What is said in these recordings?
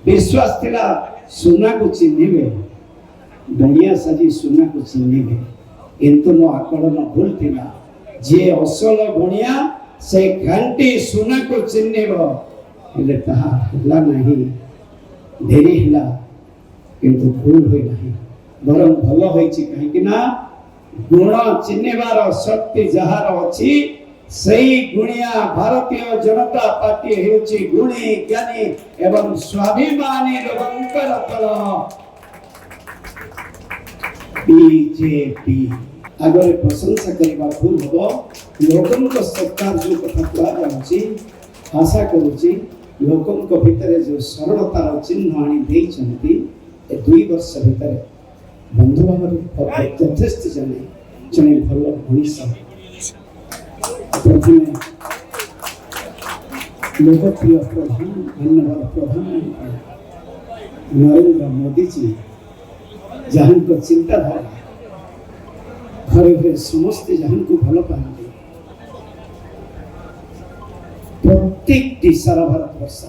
विश्वास थिला सुना को चिन्हिबे दुनिया साजी सुना को चिन्हिबे किंतु मो आकलन भूल थिला जे असल गुणिया से घंटी सुना को चिन्हिबो हेले ताहा होला नहीं देरी हिला किंतु भूल होई नहीं बरं भल होईची काहे कि ना गुण चिन्हिबार शक्ति जहार अछि सही गुणिया भारतीय जनता पार्टी हेउची गुणी ज्ञानी एवं स्वाभिमानी लोकंकर दल बीजेपी आगरे प्रशंसा करबा भूल हो लोकंक सरकार जो कथा कुआ जाउची आशा करूची लोकंक भितरे जो सरलतार चिन्ह आनी देइचंती ए 2 वर्ष भितरे बंधु भाव यथेष्ट जने भल मनीष प्रथमे लोकप्रिय प्रधान माननीय प्रधानमंत्री नरेंद्र मोदी जी जहां को चिंताधारा घरे घरे समस्त जहां को भल पाते प्रत्येक सारा भारत वर्ष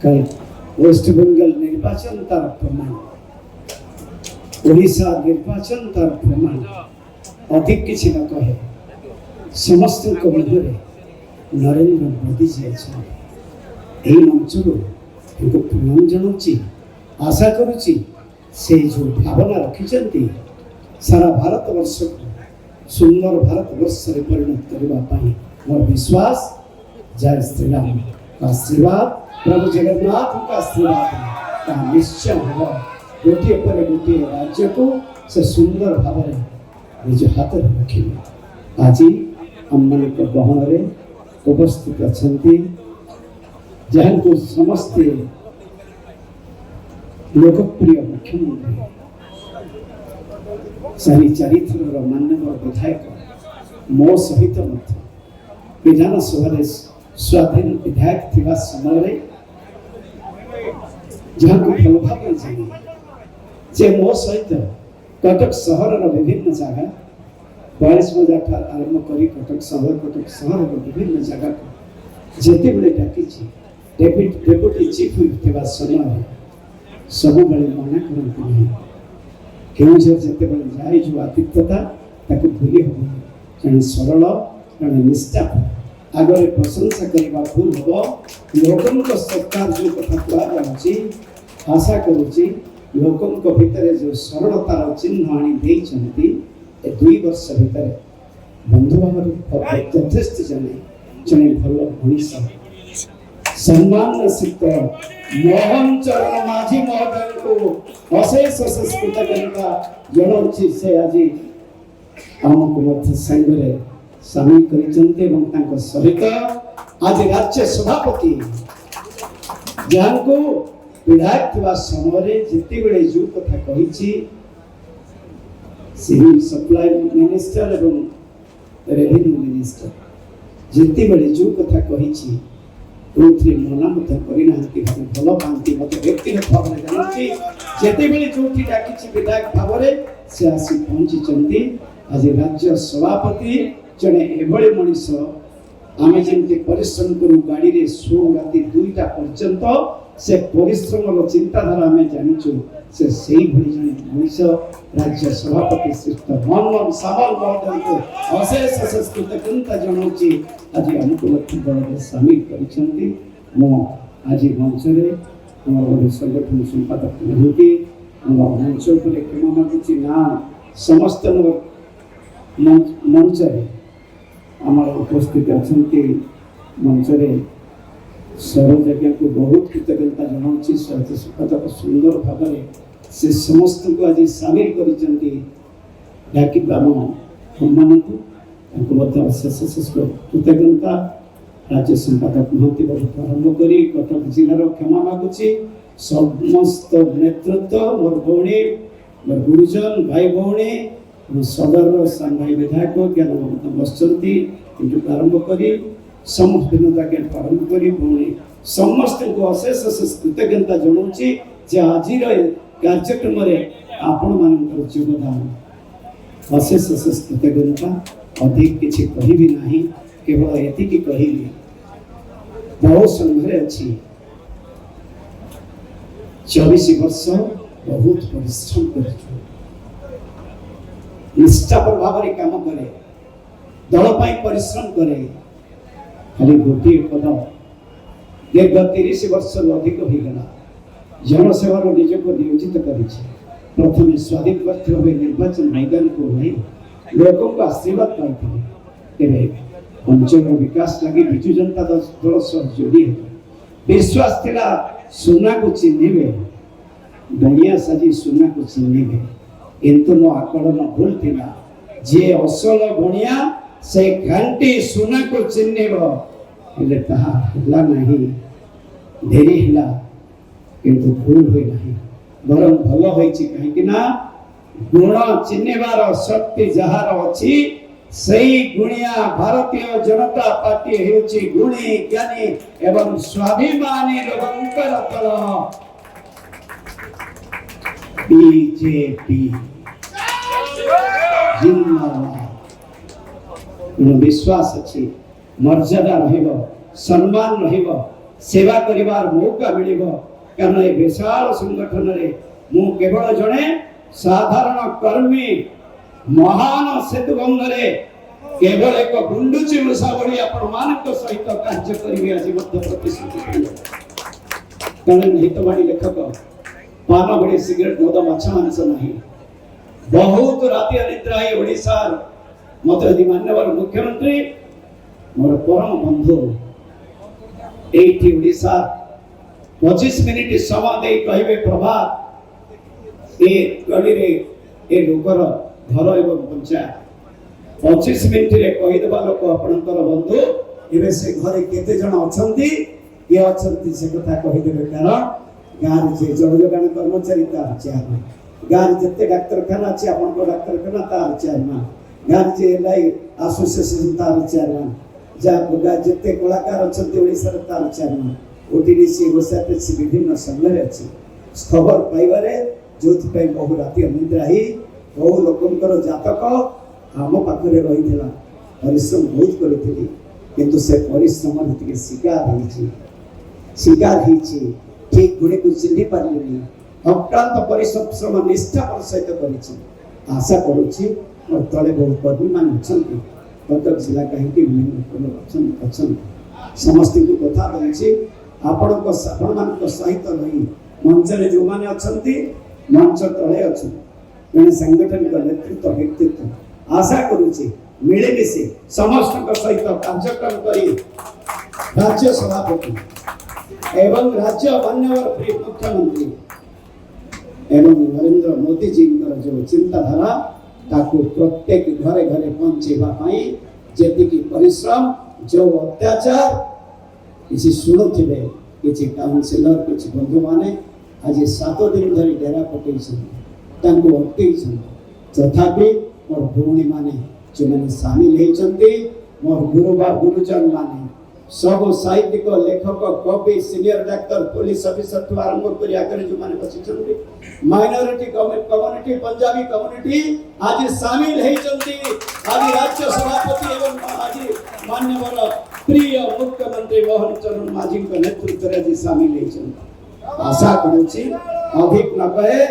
कल वेस्ट बंगाल निर्वाचन तार प्रमाण ओडिशा निर्वाचन तार प्रमाण अधिक किसी न कहे समस्त मध्य नरेंद्र मोदी जी अच्छे मंच प्रणाम जनाऊँगी आशा करुच्ची से जो भावना रखिंट सारा भारत वर्ष को सुंदर भारत वर्ष में परिणत करने मोर विश्वास जय श्री राम का आशीर्वाद प्रभु जगन्नाथ का आशीर्वाद का निश्चय होगा गोटे पर गोटे राज्य को से सुंदर भाव निज हाथ में रखिए आज आम गहन में उपस्थित अच्छा जहां को समस्ते लोकप्रिय मुख्यमंत्री सारी चारिथर माननीय विधायक मो सहित विधानसभा स्वाधीन विधायक थिबा समय जहां को भल भाव जानी जे मो सहित कटक सहर विभिन्न जगह 42 बजा ठार आरंभ करी कटक सहर विभिन्न जगह को जेते बेले डाकी डेप्यूटी चीफ थिबा समय सब बेले मना करते नहीं क्यों जेते बेले जाई जो आतिथ्यता ताको भूली हो जने सरल जने निष्ठा आगरे प्रशंसा करबा भूल हो लोकंक सरकार जो कथा कुआ जाउची आशा करूची लोकंक भितरे जो सरलतार चिन्ह आनी देइचंती ए 2 वर्ष भितरे बंधु भाव यथेष्ट जने भल मनीष सम्मान सिक्त मोहन चरण माझी महोदय को अशेष कृतज्ञता जनाउची से आज आमको मध्य संगरे सामिल करिचंते एवं तांको सहित आज राज्य सभापति जहां को विधायक थिबा समय जिते बेले जो कथा कहिछि सिविल सप्लाई मिनिस्टर एवं रेवेन्यू मिनिस्टर जिते बेले जो कथा कहिछि उथरे मना मत करिना कि भलो पांती मत व्यक्तिगत भाव में जानछि जिते बेले जोठी डाकिछि विधायक भावरे से आसी पहुंची चंती आज राज्य सभापति जने एभले मनीष आमे जेमते परिश्रम करू गाड़ी रे सो राती 2टा पर्यंत से परिश्रम चिंताधारा आमे जानिछु से सही भली जने मनीष राज्य सभापति श्रेष्ठ मनमोहन सामल महोदय को अशेष कृतज्ञता जनाउची आज हमको मध्य दल शामिल करिसंती मो आज मंच रे हमर संगठन संपादक नहुती हमर मंच पर क्षमा मागुची ना समस्त मंच रे आमार उपस्थित अच्छा मंच सरोज को बहुत कृतज्ञता जनाऊँगी संपादक सुंदर भाव से समस्त को आज सामिल करशेष कृतज्ञता राज्य संपादक महंती बाबू आरंभ कर कटक जिलार क्षमा मागुची समस्त नेतृत्व मोर भौणी मोर गुरुजन भाई भौणी सदर सान भाई विधायक ज्ञान बसंती आरंभ कर समस्त विनोदा ज्ञान आरंभ कर भौणी समस्त को अशेष कृतज्ञता जनाऊँगी जे आज कार्यक्रम आपण मान योगदान अशेष कृतज्ञता अधिक किसी कहबी ना केवल एति कहली बहुत संघरे अच्छी 24 वर्ष बहुत परिश्रम कर निष्ठापर भाव में काम करे दल परिश्रम करे खाली गोटे पद दीर्घ 30 वर्ष अधिक हो गला जनसेवार निजक नियोजित कर प्रथम स्वाधीन प्रार्थी भाव निर्वाचन मैदान को नहीं लोकों को आशीर्वाद पाई अंचल विकास लगी विजु जनता दल सह जोड़ी विश्वास थिला सुना को चिन्हे दुनिया साजी सुना को चिन्हे किंतु मो आकलन भूल थिला जे असल गुणिया से घंटी सुना को चिन्हे हेले ताहा हला नहीं देरी हला किंतु भूल होई नहीं बरम भलो होईची काहे कि ना गुण चिन्हेबार शक्ति जहार अछि सही गुणिया भारतीय जनता पार्टी हेउची गुणी ज्ञानी एवं स्वाभिमानी लोकंकर दल बीजेपी जिंदाबाद विश्वास अछि मर्यादा रहिबो सम्मान रहिबो सेवा करिवार मौका मिलिबो कारण ए विशाल संगठन रे मु केवल जणे साधारण कर्मी महान सेतु बंधरे केवल एक गुंडुची मुसावड़ी आपण मानक सहित कार्य करिवे आज मध्य प्रतिश्रुति कारण हितवाणी लेखक पान बड़ी सिगरेट मद माछ मांस नहीं बहुत राति अनिद्रा ही ओडिसा मत यदि मान्यवर मुख्यमंत्री मोर परम बंधु एठी ओडिसा 25 मिनिट समय दे कहबे प्रभात ए गली रे ए लोकर घर एवं पंचायत 25 मिनिट रे कहि देबा लोक आपनकर बंधु एबे से घरे केते जण अछंती के अछंती से कथा कहि देबे कारण गार जे जलयोगान कर्मचारी तार चेयरमैन गार जते डाक्तरखाना अछि आपनकर डाक्तरखाना तार चेयरमैन गार जे एलआई एसोसिएशन तार चेयरमैन जा गार जते कलाकार अछंती ओडिसा तार चेयरमैन ओटीडीसी गोसापेसी विभिन्न संघरे अछि खबर पाइबारे जोथि पय बहु राति अनिद्रा ही बहु लोकंकर जातक आम पाखरे रही परिश्रम बहुत करी किंतु से परिश्रम टिके शिकार ठीक गुणे को चिन्ह पारे अक्लांत परिश्रम निष्ठा सहित कर आशा करुच्ची और तले बहुत कर्मी मान कटक जिला कहीं समस्त को कथा दूसरी आपण सहित रही मंच जो मैंने अच्छा मंच तले अच्छा मैंने सांगठनिक नेतृत्व व्यक्तित्व आशा करुच्ची मिलेमिशे समस्त सहित कार्यक्रम करी राज्य सभापति एवं राज्य माननीय मुख्यमंत्री एवं नरेंद्र मोदी जी जो चिंताधारा ताकू प्रत्येक घरे घरे पहुंचेबा जी परिश्रम जो अत्याचार किसी शुणुवे किसी काउनसिलर किसी बंधु माने आज 7 दिन धरी डेरा पकई अटकई तथापि मोर भौणी माने जो मैंने सामिल होती मोर गुरुजन माने सब साहित्यिक लेखक कवि सीनियर डाक्टर पुलिस ऑफिसर ठू आरंभ कर आगे जो मैंने बसी माइनॉरिटी कम्युनिटी पंजाबी कम्युनिटी आज सामिल होती आज राज्य सभापति एवं आज माननीय प्रिय मुख्यमंत्री मोहन चरण माझी नेतृत्व में आज सामिल होती आशा करुच्ची अधिक न कहे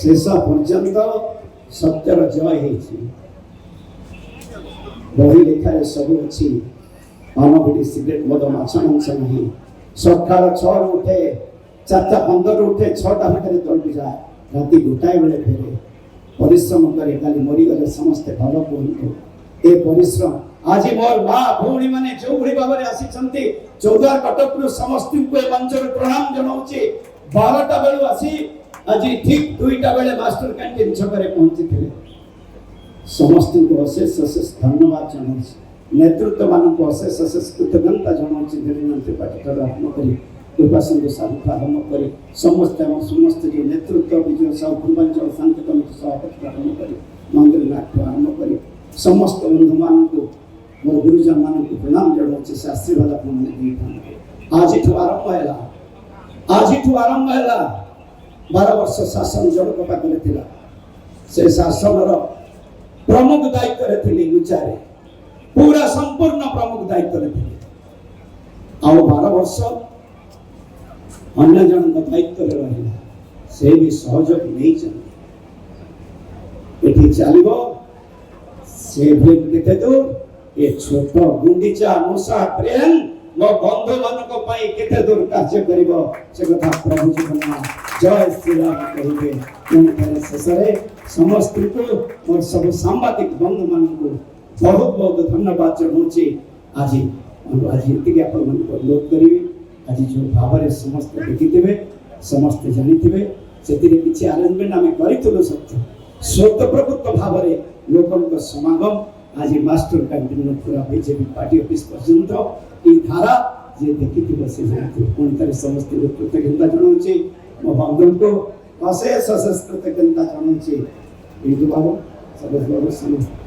शेष पर्यंत सत्यर जय होती बही लेखार सब अच्छी पान बिड़ी सिगरेट मद माछ मांस नहीं सकाल 6 उठे 4:15 उठे 6टा भितर तलटी जाए राति 2टाए बेले फेरे परिश्रम करे खाली मरी गले समस्ते भल कहतु ए परिश्रम आज मोर माँ भौणी माने जो भली भाव में आसी चौद्वार कटक समस्त को ए मंच प्रणाम जनाऊँगी 12टा बेलू आसी आज ठीक 2टा बेले मास्टर कैंटीन छकरे पहुंची थे समस्त को अशेष अशेष धन्यवाद जनाऊँगी नेतृत्व मान को अशेष अशेष कृतज्ञता जनाऊँगी पार्टी आरम्भ कर कृपाचंद्र साहू आरम्भ कर समस्त जो नेतृत्व विजय साहू पूर्वांचल शांति कमिटी सभापति आरम्भ कर मंदिर नाथ आरम्भ कर समस्त बंधु मान मोर गुरुजन मान को प्रणाम जनाऊँगी से आशीर्वाद आप आज आरंभ है 12 वर्ष शासन जनक पाखे से शासन प्रमुख दायित्व लुचारे पूरा संपूर्ण प्रमुख दायित्व ଆଉ 12 ବର୍ଷ ଅନ୍ୟ ଜଣଙ୍କ ଦାୟିତ୍ୱରେ ରହିଲା, ସେ ବି ସହଯୋଗ ନେଇଛନ୍ତି। ଏଠି ଚାଲିବ ସେ କେତେ ଦୂର, ଏ ଛୋଟ ଗୁଣ୍ଡିଚା ମୂଷା ପ୍ରେମ ମୋ ବନ୍ଧୁ ମାନଙ୍କ ପାଇଁ କେତେ ଦୂର କାର୍ଯ୍ୟ କରିବ, ସେ କଥା ପ୍ରଭୁ ଜଗନ୍ନାଥ ଜୟ ଶ୍ରୀରାମ କହିବେ। ତେଣୁକରି ଶେଷରେ ସମସ୍ତଙ୍କୁ ମୋର ସବୁ ସାମ୍ବାଦିକ ବନ୍ଧୁ ମାନଙ୍କୁ ବହୁତ ବହୁତ ଧନ୍ୟବାଦ ଜଣାଉଛି। ଆଜି ଏତିକି ଆପଣମାନଙ୍କୁ ଅନୁରୋଧ କରିବି, ଆଜି ଯେଉଁ ଭାବରେ ସମସ୍ତେ ଦେଖିଥିବେ, ସମସ୍ତେ ଜାଣିଥିବେ, ସେଥିରେ କିଛି ଆରେଞ୍ଜମେଣ୍ଟ ଆମେ କରିଥିଲୁ ସତ୍ୟ, ସ୍ୱତଃପ୍ରବୃତ୍ତ ଭାବରେ ଲୋକଙ୍କ ସମାଗମ ଆଜି ମାଷ୍ଟର କ୍ୟାଣ୍ଟିନ ପୁରା ବିଜେପି ପାର୍ଟି ଅଫିସ ପର୍ଯ୍ୟନ୍ତ এই ধারা যে ଦେଖିଥିବ ସେ ଜାଣିଥିବ। ପୁଣି ଥରେ ସମସ୍ତଙ୍କୁ କୃତଜ୍ଞତା ଜଣାଉଛି, ମୋ ବନ୍ଧୁଙ୍କୁ ଅଶେଷ ଅଶେଷ କୃତଜ୍ଞତା ଜଣାଉଛି। ଏଇଠୁ ବାବୁ ସମସ୍ତ